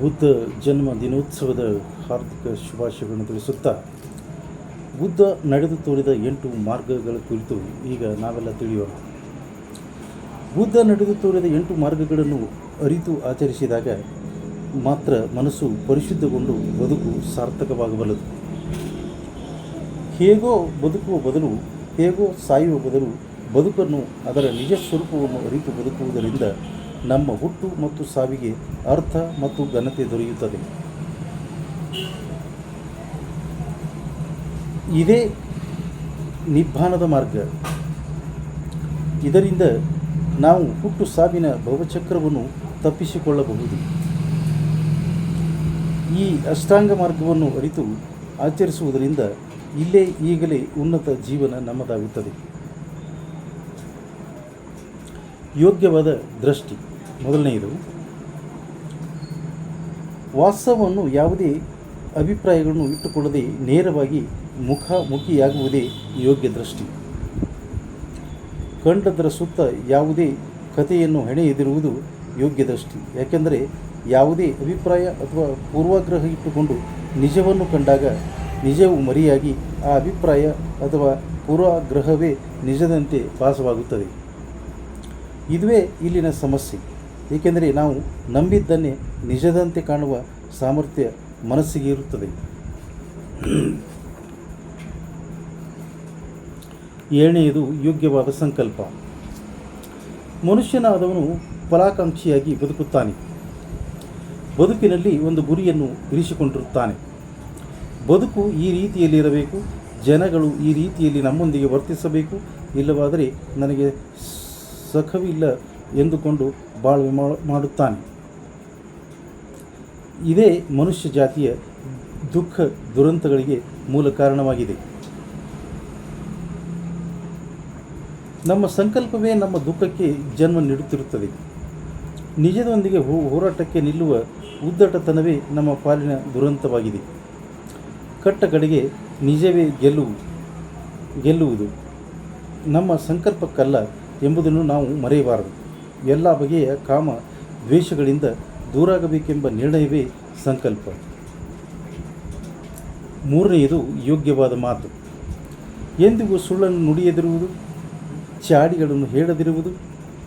ಬುದ್ಧ ಜನ್ಮ ದಿನೋತ್ಸವದ ಹಾರ್ದಿಕ ಶುಭಾಶಯಗಳನ್ನು ತಿಳಿಸುತ್ತಾ, ಬುದ್ಧ ನಡೆದು ತೋರಿದ 8 ಮಾರ್ಗಗಳ ಕುರಿತು ಈಗ ನಾವೆಲ್ಲ ತಿಳಿಯೋಣ. ಬುದ್ಧ ನಡೆದು ತೋರಿದ 8 ಮಾರ್ಗಗಳನ್ನು ಅರಿತು ಆಚರಿಸಿದಾಗ ಮಾತ್ರ ಮನಸ್ಸು ಪರಿಶುದ್ಧಗೊಂಡು ಬದುಕು ಸಾರ್ಥಕವಾಗಬಲ್ಲದು. ಹೇಗೋ ಬದುಕುವ ಬದಲು ಹೇಗೋ ಸಾಯುವ ಬದಲು ಬದುಕನ್ನು ಅದರ ನಿಜ ಸ್ವರೂಪವನ್ನು ಅರಿತು ಬದುಕುವುದರಿಂದ ನಮ್ಮ ಹುಟ್ಟು ಮತ್ತು ಸಾವಿಗೆ ಅರ್ಥ ಮತ್ತು ಘನತೆ ದೊರೆಯುತ್ತದೆ. ಇದೇ ನಿಬ್ಬಾನದ ಮಾರ್ಗ. ಇದರಿಂದ ನಾವು ಹುಟ್ಟು ಸಾವಿನ ಭವಚಕ್ರವನ್ನು ತಪ್ಪಿಸಿಕೊಳ್ಳಬಹುದು. ಈ ಅಷ್ಟಾಂಗ ಮಾರ್ಗವನ್ನು ಅರಿತು ಆಚರಿಸುವುದರಿಂದ ಇಲ್ಲೇ ಈಗಲೇ ಉನ್ನತ ಜೀವನ ನಮ್ಮದಾಗುತ್ತದೆ. ಯೋಗ್ಯವಾದ ದೃಷ್ಟಿ. ಮೊದಲನೆಯದು, ವಾಸ್ತವವನ್ನು ಯಾವುದೇ ಅಭಿಪ್ರಾಯಗಳನ್ನು ಇಟ್ಟುಕೊಳ್ಳದೆ ನೇರವಾಗಿ ಮುಖಾಮುಖಿಯಾಗುವುದೇ ಯೋಗ್ಯ ದೃಷ್ಟಿ. ಕಂಡದರ ಸುತ್ತ ಯಾವುದೇ ಕಥೆಯನ್ನು ಹೆಣೆಯದಿರುವುದು ಯೋಗ್ಯ ದೃಷ್ಟಿ. ಯಾಕೆಂದರೆ ಯಾವುದೇ ಅಭಿಪ್ರಾಯ ಅಥವಾ ಪೂರ್ವಾಗ್ರಹ ಇಟ್ಟುಕೊಂಡು ನಿಜವನ್ನು ಕಂಡಾಗ ನಿಜವು ಮರೆಯಾಗಿ ಆ ಅಭಿಪ್ರಾಯ ಅಥವಾ ಪೂರ್ವಾಗ್ರಹವೇ ನಿಜದಂತೆ ಭಾಸವಾಗುತ್ತದೆ. ಇದುವೇ ಇಲ್ಲಿನ ಸಮಸ್ಯೆ. ಏಕೆಂದರೆ ನಾವು ನಂಬಿದ್ದನ್ನೇ ನಿಜದಂತೆ ಕಾಣುವ ಸಾಮರ್ಥ್ಯ ಮನಸ್ಸಿಗೆ ಇರುತ್ತದೆ. ಏಳನೆಯದು, ಯೋಗ್ಯವಾದ ಸಂಕಲ್ಪ. ಮನುಷ್ಯನಾದವನು ಫಲಾಕಾಂಕ್ಷಿಯಾಗಿ ಬದುಕುತ್ತಾನೆ. ಬದುಕಿನಲ್ಲಿ ಒಂದು ಗುರಿಯನ್ನು ಇರಿಸಿಕೊಂಡಿರುತ್ತಾನೆ. ಬದುಕು ಈ ರೀತಿಯಲ್ಲಿರಬೇಕು, ಜನಗಳು ಈ ರೀತಿಯಲ್ಲಿ ನಮ್ಮೊಂದಿಗೆ ವರ್ತಿಸಬೇಕು, ಇಲ್ಲವಾದರೆ ನನಗೆ ಸುಖವಿಲ್ಲ ಎಂದುಕೊಂಡು ಬಾಳ್ವೆ ಮಾಡುತ್ತಾನೆ. ಇದೇ ಮನುಷ್ಯ ಜಾತಿಯ ದುಃಖ ದುರಂತಗಳಿಗೆ ಮೂಲ ಕಾರಣವಾಗಿದೆ. ನಮ್ಮ ಸಂಕಲ್ಪವೇ ನಮ್ಮ ದುಃಖಕ್ಕೆ ಜನ್ಮ ನೀಡುತ್ತಿರುತ್ತದೆ. ನಿಜದೊಂದಿಗೆ ಹೋರಾಟಕ್ಕೆ ನಿಲ್ಲುವ ಉದ್ದಟತನವೇ ನಮ್ಮ ಪಾಲಿನ ದುರಂತವಾಗಿದೆ. ಕಟ್ಟ ಕಡೆಗೆ ನಿಜವೇ ಗೆಲ್ಲುವುದು ನಮ್ಮ ಸಂಕಲ್ಪಕ್ಕಲ್ಲ ಎಂಬುದನ್ನು ನಾವು ಮರೆಯಬಾರದು. ಎಲ್ಲ ಬಗೆಯ ಕಾಮ ದ್ವೇಷಗಳಿಂದ ದೂರಾಗಬೇಕೆಂಬ ನಿರ್ಣಯವೇ ಸಂಕಲ್ಪ. ಮೂರನೆಯದು, ಯೋಗ್ಯವಾದ ಮಾತು. ಎಂದಿಗೂ ಸುಳ್ಳನ್ನು ನುಡಿಯದಿರುವುದು, ಚಾಡಿಗಳನ್ನು ಹೇಳದಿರುವುದು,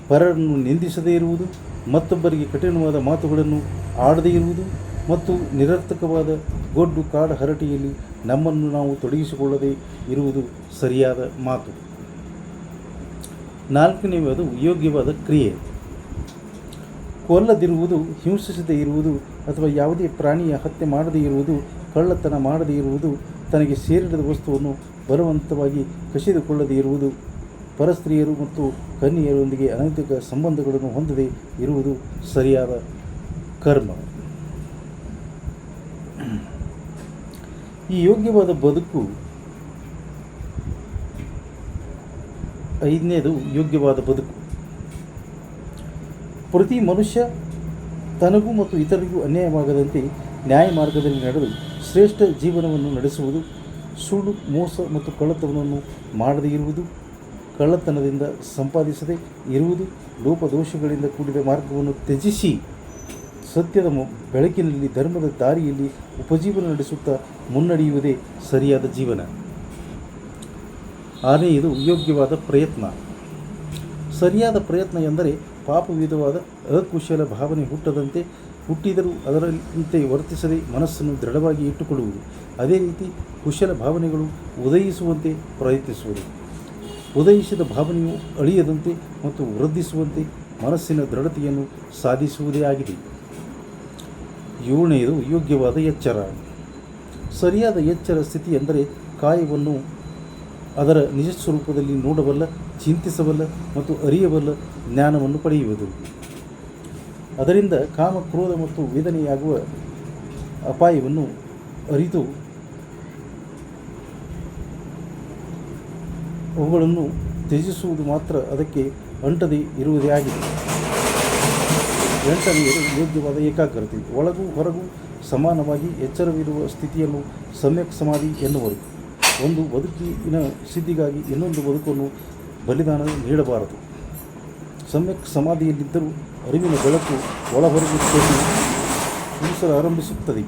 ಪರರನ್ನು ನಿಂದಿಸದೇ ಇರುವುದು, ಮತ್ತೊಬ್ಬರಿಗೆ ಕಠಿಣವಾದ ಮಾತುಗಳನ್ನು ಆಡದೇ ಇರುವುದು ಮತ್ತು ನಿರರ್ಥಕವಾದ ಗೊಡ್ಡು ಕಾಡು ಹರಟೆಯಲ್ಲಿ ನಮ್ಮನ್ನು ನಾವು ತೊಡಗಿಸಿಕೊಳ್ಳದೇ ಇರುವುದು ಸರಿಯಾದ ಮಾತು. ನಾಲ್ಕನೆಯದು, ಯೋಗ್ಯವಾದ ಕ್ರಿಯೆ. ಕೊಲ್ಲದಿರುವುದು, ಹಿಂಸಿಸದೇ ಇರುವುದು ಅಥವಾ ಯಾವುದೇ ಪ್ರಾಣಿಯ ಹತ್ಯೆ ಮಾಡದೇ ಇರುವುದು, ಕಳ್ಳತನ ಮಾಡದೇ ಇರುವುದು, ತನಗೆ ಸೇರಿದ ವಸ್ತುವನ್ನು ಬಲವಂತವಾಗಿ ಕಸಿದುಕೊಳ್ಳದೇ ಇರುವುದು, ಪರಸ್ತ್ರೀಯರು ಮತ್ತು ಕನ್ಯೆಯರೊಂದಿಗೆ ಅನೈತಿಕ ಸಂಬಂಧಗಳನ್ನು ಹೊಂದದೇ ಇರುವುದು ಸರಿಯಾದ ಕರ್ಮ. ಈ ಯೋಗ್ಯವಾದ ಬದುಕು. ಐದನೇದು, ಯೋಗ್ಯವಾದ ಬದುಕು. ಪ್ರತಿ ಮನುಷ್ಯ ತನಗೂ ಮತ್ತು ಇತರರಿಗೂ ಅನ್ಯಾಯವಾಗದಂತೆ ನ್ಯಾಯ ಮಾರ್ಗದಲ್ಲಿ ನಡೆದು ಶ್ರೇಷ್ಠ ಜೀವನವನ್ನು ನಡೆಸುವುದು, ಸುಳ್ಳು, ಮೋಸ ಮತ್ತು ಕಳ್ಳತನವನ್ನು ಮಾಡದೇ ಇರುವುದು, ಕಳ್ಳತನದಿಂದ ಸಂಪಾದಿಸದೇ ಇರುವುದು, ಲೋಪದೋಷಗಳಿಂದ ಕೂಡಿದ ಮಾರ್ಗವನ್ನು ತ್ಯಜಿಸಿ ಸತ್ಯದ ಬೆಳಕಿನಲ್ಲಿ ಧರ್ಮದ ದಾರಿಯಲ್ಲಿ ಉಪಜೀವನ ನಡೆಸುತ್ತಾ ಮುನ್ನಡೆಯುವುದೇ ಸರಿಯಾದ ಜೀವನ. ಆರನೆಯದು, ಯೋಗ್ಯವಾದ ಪ್ರಯತ್ನ. ಸರಿಯಾದ ಪ್ರಯತ್ನ ಎಂದರೆ ಪಾಪವಿಧವಾದ ಅಕುಶಲ ಭಾವನೆ ಹುಟ್ಟಿದರೂ ಅದರಂತೆ ವರ್ತಿಸದೆ ಮನಸ್ಸನ್ನು ದೃಢವಾಗಿ ಇಟ್ಟುಕೊಳ್ಳುವುದು. ಅದೇ ರೀತಿ ಕುಶಲ ಭಾವನೆಗಳು ಉದಯಿಸುವಂತೆ ಪ್ರಯತ್ನಿಸುವುದು. ಉದಯಿಸಿದ ಭಾವನೆಯು ಅಳಿಯದಂತೆ ಮತ್ತು ವೃದ್ಧಿಸುವಂತೆ ಮನಸ್ಸಿನ ದೃಢತೆಯನ್ನು ಸಾಧಿಸುವುದೇ ಆಗಿದೆ. ಏಳನೆಯದು, ಯೋಗ್ಯವಾದ ಎಚ್ಚರ. ಸರಿಯಾದ ಎಚ್ಚರ ಸ್ಥಿತಿ ಎಂದರೆ ಕಾಯವನ್ನು ಅದರ ನಿಜ ಸ್ವರೂಪದಲ್ಲಿ ನೋಡಬಲ್ಲ, ಚಿಂತಿಸಬಲ್ಲ ಮತ್ತು ಅರಿಯಬಲ್ಲ ಜ್ಞಾನವನ್ನು ಪಡೆಯುವುದು. ಅದರಿಂದ ಕಾಮ, ಕ್ರೋಧ ಮತ್ತು ವೇದನೆಯಾಗುವ ಅಪಾಯವನ್ನು ಅರಿತು ಅವುಗಳನ್ನು ತ್ಯಜಿಸುವುದು ಮಾತ್ರ ಅದಕ್ಕೆ ಅಂಟದೇ ಇರುವುದೇ ಆಗಿದೆ. ಎಂಟನೆಯದು, ಯೋಗ್ಯವಾದ ಏಕಾಗ್ರತೆ. ಒಳಗೂ ಹೊರಗೂ ಸಮಾನವಾಗಿ ಎಚ್ಚರವಿರುವ ಸ್ಥಿತಿಯನ್ನು ಸಮ್ಯಕ್ ಸಮಾಧಿ ಎನ್ನುವರು. ಒಂದು ಬದುಕಿನ ಸಿದ್ಧಿಗಾಗಿ ಇನ್ನೊಂದು ಬದುಕನ್ನು ಬಲಿದಾನ ನೀಡಬಾರದು. ಸಮ್ಯಕ್ ಸಮಾಧಿಯಲ್ಲಿದ್ದರೂ ಅರಿವಿನ ಬೆಳಕು ಒಳಹೊರಗೆ ಚೆಲ್ಲಿ ಸ್ಫುರಿಸಲು ಆರಂಭಿಸುತ್ತದೆ.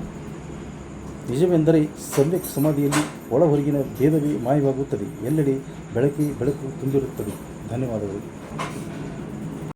ನಿಜವೆಂದರೆ ಸಮ್ಯಕ್ ಸಮಾಧಿಯಲ್ಲಿ ಒಳ ಹೊರಗಿನ ಭೇದವೇ ಮಾಯವಾಗುತ್ತದೆ. ಎಲ್ಲೆಡೆ ಬೆಳಕು ತುಂಬಿರುತ್ತದೆ. ಧನ್ಯವಾದಗಳು.